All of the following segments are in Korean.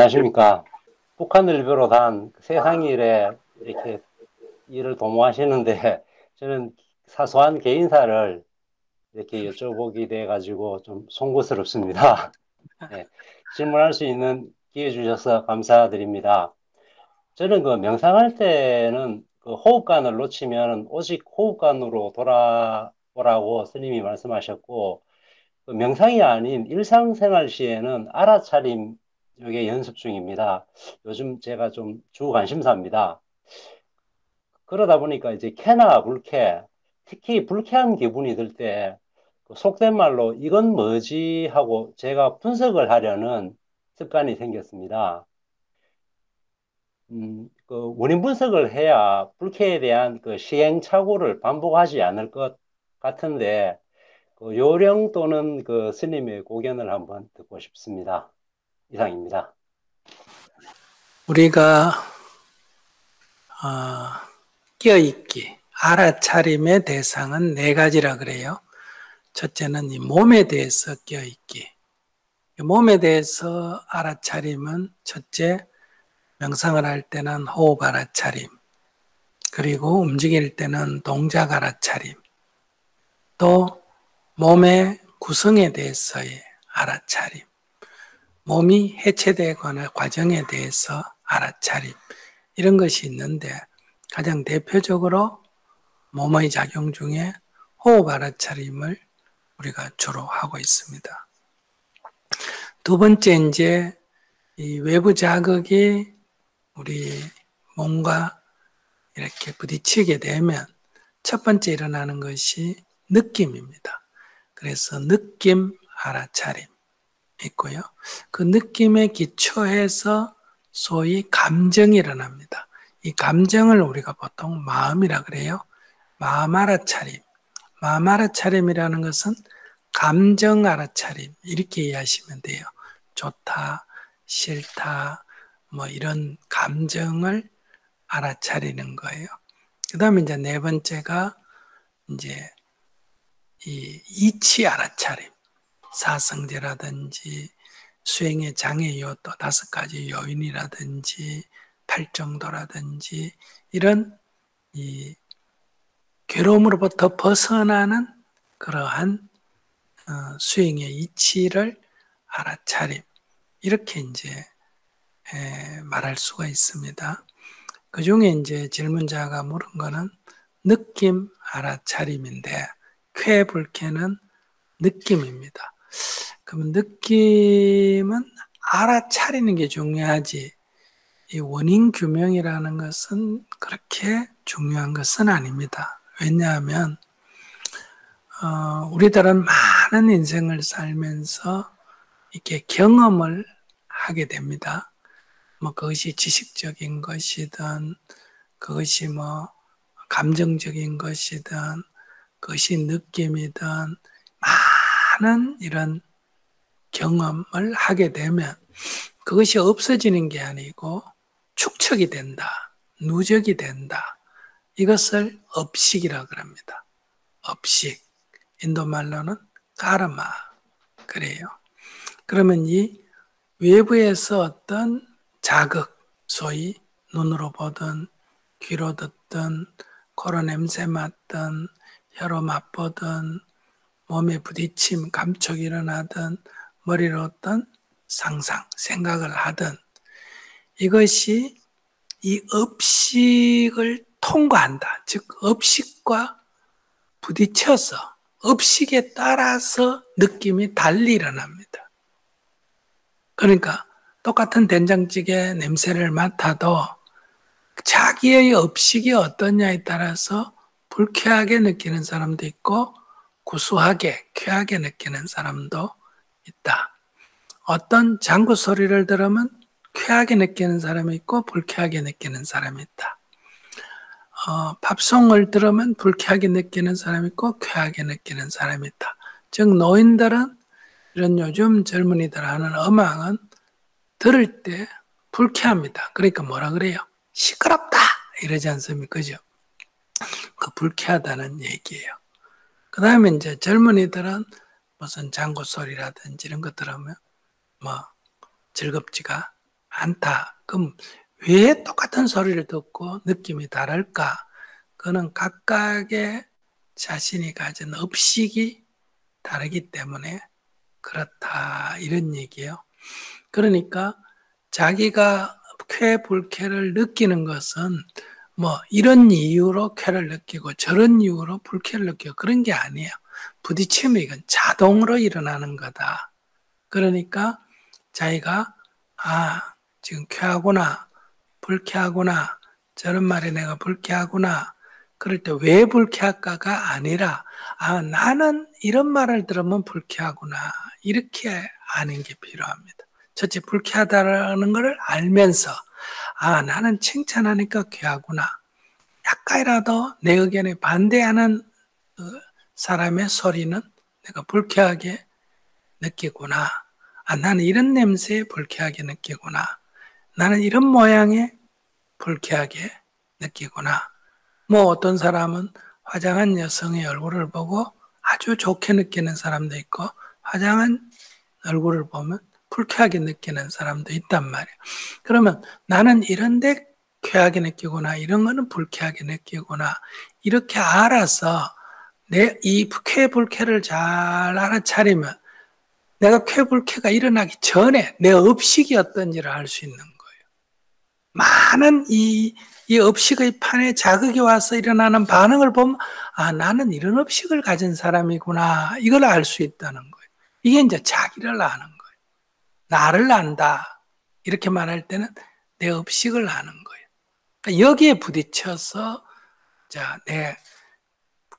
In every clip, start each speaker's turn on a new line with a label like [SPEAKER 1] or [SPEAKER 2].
[SPEAKER 1] 안녕하십니까. 북한을 비롯한 세상 일에 이렇게 일을 도모하시는데 저는 사소한 개인사를 이렇게 여쭤보게 돼가지고 좀 송구스럽습니다. 네, 질문할 수 있는 기회 주셔서 감사드립니다. 저는 그 명상할 때는 그 호흡관을 놓치면 오직 호흡관으로 돌아오라고 스님이 말씀하셨고, 그 명상이 아닌 일상생활 시에는 알아차림 요게 연습 중입니다. 요즘 제가 좀 주 관심사입니다. 그러다 보니까 이제 쾌나 불쾌, 특히 불쾌한 기분이 들 때 속된 말로 이건 뭐지 하고 제가 분석을 하려는 습관이 생겼습니다. 그 원인 분석을 해야 불쾌에 대한 그 시행착오를 반복하지 않을 것 같은데 그 요령 또는 그 스님의 고견을 한번 듣고 싶습니다. 이상입니다.
[SPEAKER 2] 우리가 깨어있기, 알아차림의 대상은 네 가지라 그래요. 첫째는 이 몸에 대해서 깨어있기. 몸에 대해서 알아차림은 첫째, 명상을 할 때는 호흡 알아차림, 그리고 움직일 때는 동작 알아차림, 또 몸의 구성에 대해서의 알아차림, 몸이 해체되거나 과정에 대해서 알아차림, 이런 것이 있는데 가장 대표적으로 몸의 작용 중에 호흡 알아차림을 우리가 주로 하고 있습니다. 두 번째, 이제 이 외부 자극이 우리 몸과 이렇게 부딪히게 되면 첫 번째 일어나는 것이 느낌입니다. 그래서 느낌 알아차림 있고요. 그 느낌에 기초해서 소위 감정이 일어납니다. 이 감정을 우리가 보통 마음이라 그래요. 마음 알아차림. 마음 알아차림이라는 것은 감정 알아차림 이렇게 이해하시면 돼요. 좋다, 싫다, 뭐 이런 감정을 알아차리는 거예요. 그 다음에 이제 네 번째가 이제 이 이치 알아차림. 사성제라든지 수행의 장애 요또 5가지 요인이라든지 탈정도라든지 이런 이 괴로움으로부터 벗어나는 그러한 수행의 이치를 알아차림 이렇게 이제 말할 수가 있습니다. 그 중에 이제 질문자가 물은 거는 느낌 알아차림인데 쾌 불쾌는 느낌입니다. 그러면 느낌은 알아차리는 게 중요하지 이 원인 규명이라는 것은 그렇게 중요한 것은 아닙니다. 왜냐하면 우리들은 많은 인생을 살면서 이렇게 경험을 하게 됩니다. 뭐 그것이 지식적인 것이든 그것이 뭐 감정적인 것이든 그것이 느낌이든 많은 이런 경험을 하게 되면 그것이 없어지는 게 아니고 축적이 된다, 누적이 된다. 이것을 업식이라고 합니다. 업식. 인도 말로는 카르마. 그래요. 그러면 이 외부에서 어떤 자극, 소위 눈으로 보든 귀로 듣든 코로 냄새 맡든 혀로 맛보든 몸에 부딪힘, 감촉이 일어나든 머리로 어떤 상상, 생각을 하든 이것이 이 업식을 통과한다. 즉 업식과 부딪혀서 업식에 따라서 느낌이 달리 일어납니다. 그러니까 똑같은 된장찌개 냄새를 맡아도 자기의 업식이 어떠냐에 따라서 불쾌하게 느끼는 사람도 있고 구수하게, 쾌하게 느끼는 사람도 있다. 어떤 장구 소리를 들으면 쾌하게 느끼는 사람이 있고 불쾌하게 느끼는 사람이 있다. 팝송을 들으면 불쾌하게 느끼는 사람이 있고 쾌하게 느끼는 사람이 있다. 즉 노인들은 이런 요즘 젊은이들 하는 음악은 들을 때 불쾌합니다. 그러니까 뭐라 그래요? 시끄럽다 이러지 않습니까? 그죠? 그 불쾌하다는 얘기예요. 그 다음에 이제 젊은이들은 무슨 장구 소리라든지 이런 것 들으면 뭐 즐겁지가 않다. 그럼 왜 똑같은 소리를 듣고 느낌이 다를까? 그는 각각의 자신이 가진 업식이 다르기 때문에 그렇다. 이런 얘기예요. 그러니까 자기가 쾌, 불쾌를 느끼는 것은 뭐 이런 이유로 쾌를 느끼고 저런 이유로 불쾌를 느끼고 그런 게 아니에요. 부딪히면 이건 자동으로 일어나는 거다. 그러니까 자기가 지금 쾌하구나, 불쾌하구나, 저런 말에 내가 불쾌하구나. 그럴 때 왜 불쾌할까가 아니라 나는 이런 말을 들으면 불쾌하구나. 이렇게 아는 게 필요합니다. 첫째, 불쾌하다는 것을 알면서 나는 칭찬하니까 쾌하구나. 약간이라도 내 의견에 반대하는 사람의 소리는 내가 불쾌하게 느끼구나. 나는 이런 냄새에 불쾌하게 느끼구나. 나는 이런 모양에 불쾌하게 느끼구나. 뭐 어떤 사람은 화장한 여성의 얼굴을 보고 아주 좋게 느끼는 사람도 있고 화장한 얼굴을 보면 불쾌하게 느끼는 사람도 있단 말이에요. 그러면 나는 이런데 쾌하게 느끼구나. 이런 거는 불쾌하게 느끼구나. 이렇게 알아서 내 이 쾌, 불쾌를 잘 알아차리면 내가 쾌, 불쾌가 일어나기 전에 내 업식이 어떤지를 알 수 있는 거예요. 많은 이 업식의 판에 자극이 와서 일어나는 반응을 보면 나는 이런 업식을 가진 사람이구나. 이걸 알 수 있다는 거예요. 이게 이제 자기를 아는 거예요. 나를 안다. 이렇게 말할 때는 내 업식을 아는 거예요. 그러니까 여기에 부딪혀서 내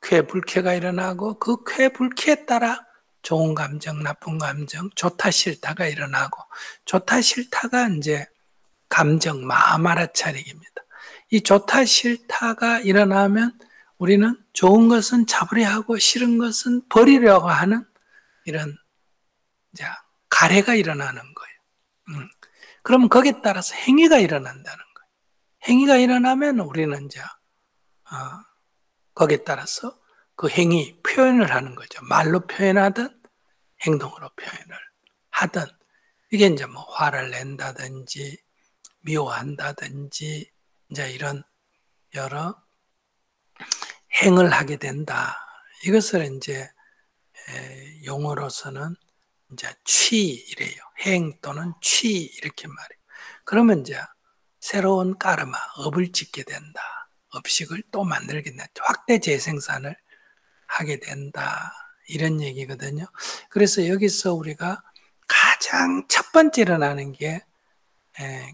[SPEAKER 2] 쾌, 불쾌가 일어나고 그 쾌, 불쾌에 따라 좋은 감정, 나쁜 감정, 좋다, 싫다가 일어나고 좋다, 싫다가 이제 감정, 마음 알아차리기입니다. 이 좋다, 싫다가 일어나면 우리는 좋은 것은 잡으려 하고 싫은 것은 버리려고 하는 이런 가래가 일어나는 거예요. 그러면 거기에 따라서 행위가 일어난다는 거예요. 행위가 일어나면 우리는 거기에 따라서 그 행위 표현을 하는 거죠. 말로 표현하든 행동으로 표현을 하든 이게 이제 뭐 화를 낸다든지 미워한다든지 이제 이런 여러 행을 하게 된다. 이것을 이제 용어로서는 이제 취이래요. 행 또는 취 이렇게 말해요. 그러면 이제 새로운 까르마, 업을 짓게 된다. 업식을 또 만들게 된다. 확대 재생산을 하게 된다. 이런 얘기거든요. 그래서 여기서 우리가 가장 첫 번째 일어나는 게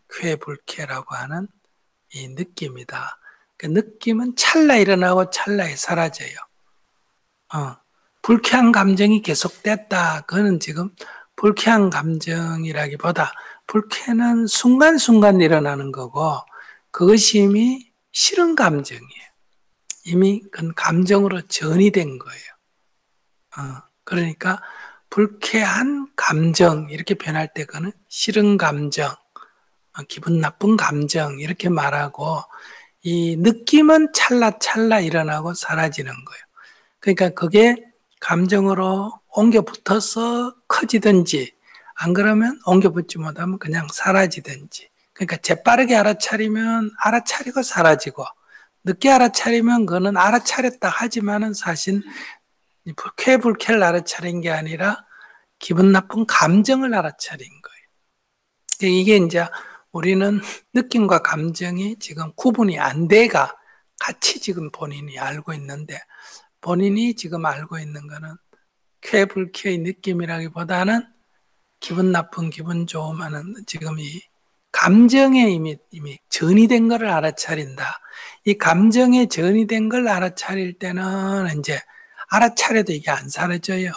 [SPEAKER 2] 쾌불쾌라고 하는 이 느낌이다. 그 느낌은 찰나 일어나고 찰나에 사라져요. 불쾌한 감정이 계속됐다. 그거는 지금 불쾌한 감정이라기보다 불쾌는 순간순간 일어나는 거고 그것이 이미 싫은 감정이에요. 이미 그건 감정으로 전이된 거예요. 그러니까 불쾌한 감정 이렇게 표현할 때 그거는 싫은 감정, 기분 나쁜 감정 이렇게 말하고 이 느낌은 찰나찰나 일어나고 사라지는 거예요. 그러니까 그게 감정으로 옮겨 붙어서 커지든지 안 그러면 옮겨 붙지 못하면 그냥 사라지든지 그러니까 재빠르게 알아차리면 알아차리고 사라지고 늦게 알아차리면 그거는 알아차렸다 하지만은 사실 쾌불쾌를 알아차린 게 아니라 기분 나쁜 감정을 알아차린 거예요. 이게 이제 우리는 느낌과 감정이 지금 구분이 안 돼가 같이 지금 본인이 알고 있는데 본인이 지금 알고 있는 거는 쾌불쾌의 느낌이라기보다는 기분 나쁜 기분 좋음 하는 지금 이 감정에 이미 전이된 것을 알아차린다. 이 감정에 전이된 걸 알아차릴 때는 이제 알아차려도 이게 안 사라져요.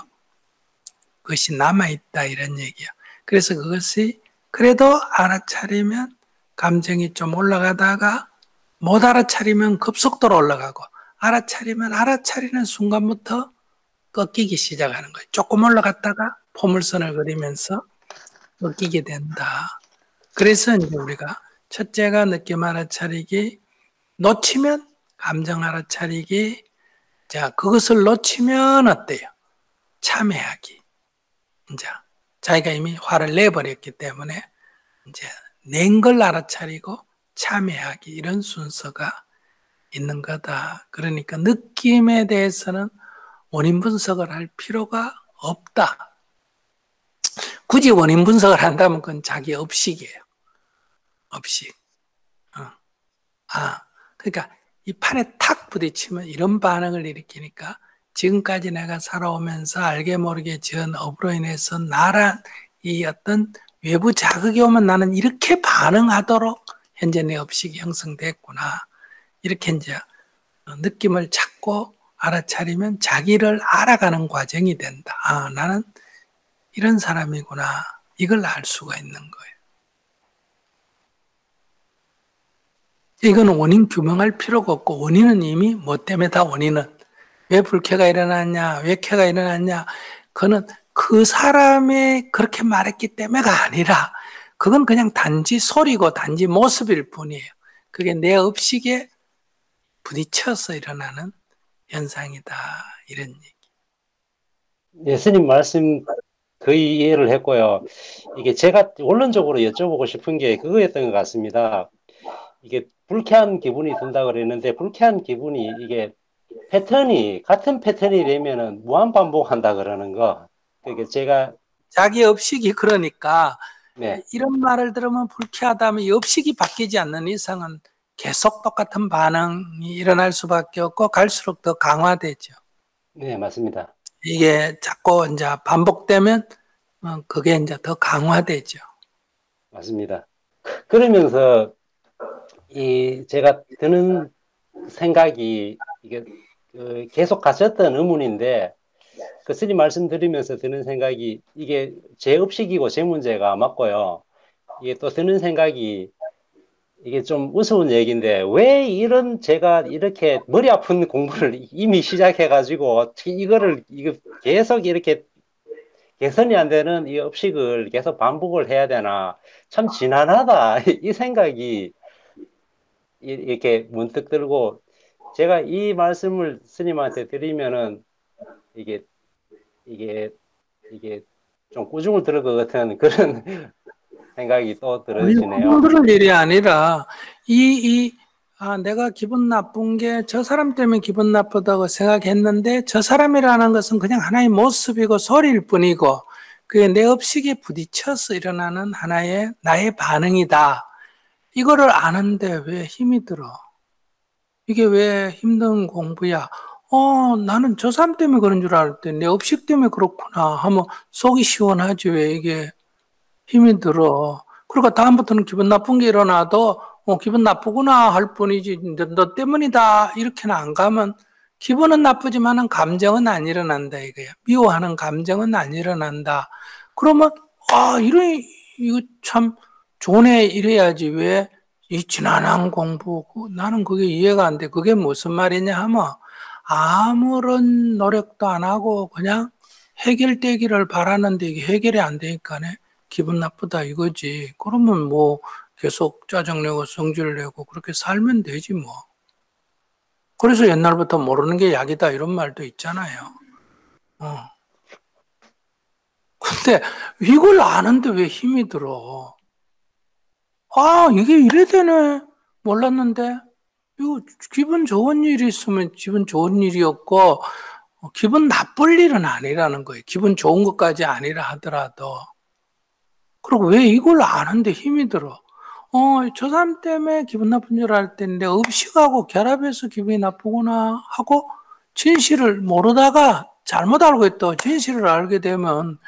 [SPEAKER 2] 그것이 남아있다 이런 얘기예요. 그래서 그것이 그래도 알아차리면 감정이 좀 올라가다가 못 알아차리면 급속도로 올라가고 알아차리면 알아차리는 순간부터 꺾이기 시작하는 거예요. 조금 올라갔다가 포물선을 그리면서 꺾이게 된다. 그래서 이제 우리가 첫째가 느낌 알아차리기, 놓치면 감정 알아차리기, 그것을 놓치면 어때요? 참회하기. 이제 자기가 이미 화를 내버렸기 때문에 이제 낸 걸 알아차리고 참여하기, 이런 순서가 있는 거다. 그러니까 느낌에 대해서는 원인 분석을 할 필요가 없다. 굳이 원인 분석을 한다면 그건 자기 업식이에요. 업식. 그러니까 이 판에 탁 부딪히면 이런 반응을 일으키니까 지금까지 내가 살아오면서 알게 모르게 지은 업으로 인해서 나란 이 어떤 외부 자극이 오면 나는 이렇게 반응하도록 현재 내 업식이 형성됐구나. 이렇게 이제 느낌을 찾고 알아차리면 자기를 알아가는 과정이 된다. 나는 이런 사람이구나. 이걸 알 수가 있는 거예요. 이거는 원인 규명할 필요가 없고, 원인은 이미 뭐 때문에 다 원인은 왜 불쾌가 일어났냐, 왜 쾌가 일어났냐, 그거는 그 사람이 그렇게 말했기 때문에가 아니라 그건 그냥 단지 소리고 단지 모습일 뿐이에요. 그게 내 업식에 부딪혀서 일어나는 현상이다. 이런 얘기.
[SPEAKER 1] 예수님 말씀 거의 이해를 했고요. 이게 제가 원론적으로 여쭤보고 싶은 게 그거였던 것 같습니다. 이게 불쾌한 기분이 든다 그랬는데 불쾌한 기분이 이게 패턴이 같은 패턴이 되면은 무한 반복한다 그러는 거. 그게 제가
[SPEAKER 2] 자기 업식이 그러니까
[SPEAKER 1] 네,
[SPEAKER 2] 이런 말을 들으면 불쾌하다면 이 업식이 바뀌지 않는 이상은 계속 똑같은 반응이 일어날 수밖에 없고 갈수록 더 강화되죠.
[SPEAKER 1] 네, 맞습니다.
[SPEAKER 2] 이게 자꾸 이제 반복되면 그게 이제 더 강화되죠.
[SPEAKER 1] 맞습니다. 그러면서 이 제가 드는 생각이 이게 계속 가졌던 의문인데 그 스님 말씀 드리면서 드는 생각이 이게 제 업식이고 제 문제가 맞고요. 이게 또 드는 생각이 이게 좀 우스운 얘기인데 왜 이런 제가 이렇게 머리 아픈 공부를 이미 시작해가지고 이거 계속 이렇게 개선이 안 되는 이 업식을 계속 반복을 해야 되나 참 지난하다 이 생각이 이렇게 문득 들고 제가 이 말씀을 스님한테 드리면은 이게 이게 이게 좀 꾸중을 들을 것 같은 그런 생각이 또
[SPEAKER 2] 아니,
[SPEAKER 1] 들어지네요.
[SPEAKER 2] 그럴 일이 아니라 내가 기분 나쁜 게 저 사람 때문에 기분 나쁘다고 생각했는데 저 사람이라는 것은 그냥 하나의 모습이고 소리일 뿐이고 그게 내 업식에 부딪혀서 일어나는 하나의 나의 반응이다. 이거를 아는데 왜 힘이 들어? 이게 왜 힘든 공부야? 나는 저 사람 때문에 그런 줄 알았더니 내 업식 때문에 그렇구나 하면 속이 시원하지. 왜 이게 힘이 들어? 그러니까 다음부터는 기분 나쁜 게 일어나도 기분 나쁘구나 할 뿐이지 너 때문이다 이렇게는 안 가면 기분은 나쁘지만은 감정은 안 일어난다 이거야. 미워하는 감정은 안 일어난다. 그러면 이거 참 좋은 애 이래야지. 왜 이 지난한 공부 나는 그게 이해가 안 돼. 그게 무슨 말이냐 하면 아무런 노력도 안 하고 그냥 해결되기를 바라는데 이게 해결이 안 되니까네 기분 나쁘다 이거지. 그러면 뭐 계속 짜증내고 성질내고 그렇게 살면 되지 뭐. 그래서 옛날부터 모르는 게 약이다 이런 말도 있잖아요. 근데 이걸 아는데 왜 힘이 들어? 이게 이래 되네. 몰랐는데. 이거 기분 좋은 일이 있으면 기분 좋은 일이었고 기분 나쁠 일은 아니라는 거예요. 기분 좋은 것까지 아니라 하더라도. 그리고 왜 이걸 아는데 힘이 들어? 저 사람 때문에 기분 나쁜 줄 알 텐데 업식하고 결합해서 기분이 나쁘구나 하고 진실을 모르다가 잘못 알고 있다. 진실을 알게 되면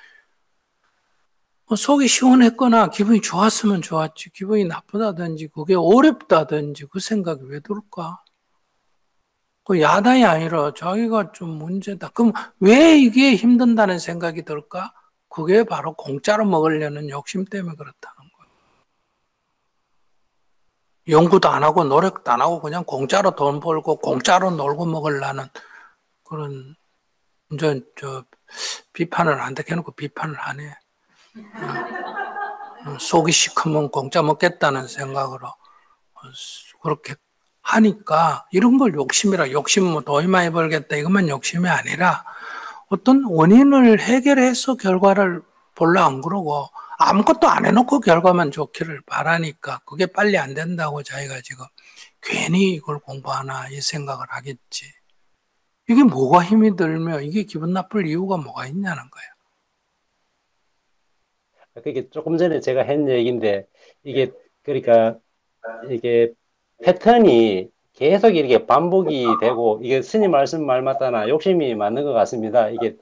[SPEAKER 2] 속이 시원했거나 기분이 좋았으면 좋았지. 기분이 나쁘다든지 그게 어렵다든지 그 생각이 왜 들까? 그 야단이 아니라 자기가 좀 문제다. 그럼 왜 이게 힘든다는 생각이 들까? 그게 바로 공짜로 먹으려는 욕심 때문에 그렇다는 거예요. 연구도 안 하고 노력도 안 하고 그냥 공짜로 돈 벌고 공짜로 놀고 먹으려는 그런 저 비판을 안 되게놓고 비판을 하네. 속이 시커먼 공짜 먹겠다는 생각으로 그렇게 하니까 이런 걸 욕심이라 욕심 뭐 돈 많이 벌겠다 이것만 욕심이 아니라 어떤 원인을 해결해서 결과를 볼라 안 그러고 아무것도 안 해놓고 결과만 좋기를 바라니까 그게 빨리 안 된다고 자기가 지금 괜히 이걸 공부하나 이 생각을 하겠지. 이게 뭐가 힘이 들며 이게 기분 나쁠 이유가 뭐가 있냐는 거예요.
[SPEAKER 1] 그게 조금 전에 제가 한 얘기인데, 이게, 그러니까, 이게 패턴이 계속 이렇게 반복이 되고, 이게 스님 말씀 말 맞다나 욕심이 맞는 것 같습니다. 이게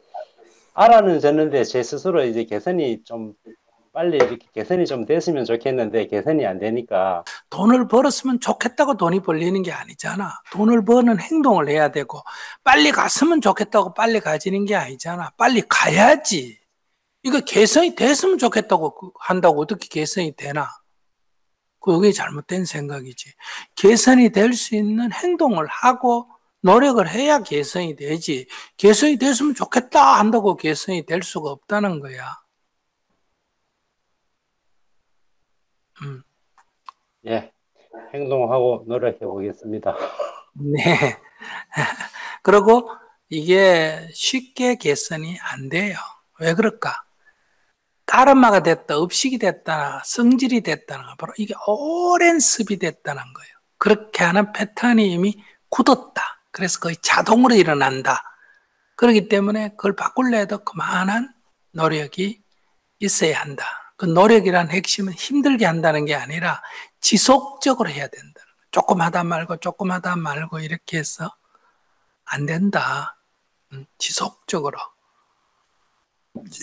[SPEAKER 1] 알아는 졌는데 제 스스로 이제 개선이 좀 빨리 이렇게 개선이 좀 됐으면 좋겠는데 개선이 안 되니까.
[SPEAKER 2] 돈을 벌었으면 좋겠다고 돈이 벌리는 게 아니잖아. 돈을 버는 행동을 해야 되고 빨리 갔으면 좋겠다고 빨리 가지는 게 아니잖아. 빨리 가야지. 이거 개선이 됐으면 좋겠다고 한다고 어떻게 개선이 되나? 그게 잘못된 생각이지. 개선이 될 수 있는 행동을 하고 노력을 해야 개선이 되지. 개선이 됐으면 좋겠다 한다고 개선이 될 수가 없다는 거야.
[SPEAKER 1] 예, 행동하고 노력해 보겠습니다.
[SPEAKER 2] 네. 그리고 이게 쉽게 개선이 안 돼요. 왜 그럴까? 까르마가 됐다, 업식이 됐다, 성질이 됐다는 거 바로 이게 오랜 습이 됐다는 거예요. 그렇게 하는 패턴이 이미 굳었다. 그래서 거의 자동으로 일어난다. 그렇기 때문에 그걸 바꾸려 해도 그만한 노력이 있어야 한다. 그 노력이란 핵심은 힘들게 한다는 게 아니라 지속적으로 해야 된다. 조금 하다 말고 조금 하다 말고 이렇게 해서 안 된다. 지속적으로.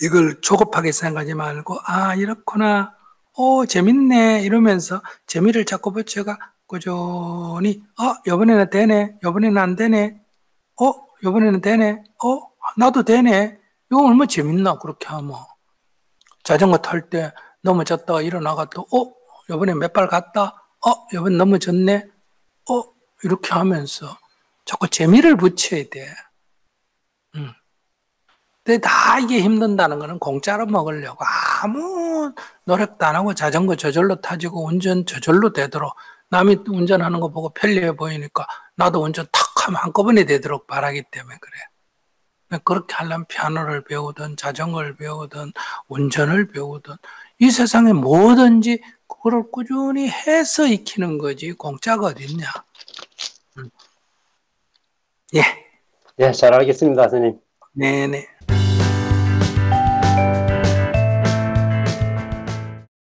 [SPEAKER 2] 이걸 조급하게 생각하지 말고 아 이렇구나. 재밌네 이러면서 재미를 자꾸 붙여가 꾸준히 이번에는 되네. 이번에는 안 되네. 이번에는 되네. 나도 되네. 이거 얼마나 재밌나 그렇게 하면. 자전거 탈 때 넘어졌다가 일어나가 또 이번에 몇 발 갔다. 이번 넘어졌네. 이렇게 하면서 자꾸 재미를 붙여야 돼. 근데 다 이게 힘든다는 거는 공짜로 먹으려고 아무 노력도 안 하고 자전거 저절로 타지고 운전 저절로 되도록 남이 운전하는 거 보고 편리해 보이니까 나도 운전 탁 하면 한꺼번에 되도록 바라기 때문에 그래. 그렇게 하려면 피아노를 배우든 자전거를 배우든 운전을 배우든 이 세상에 뭐든지 그걸 꾸준히 해서 익히는 거지 공짜가 어딨냐. 예.
[SPEAKER 1] 예, 잘 알겠습니다, 스님.
[SPEAKER 2] 네네.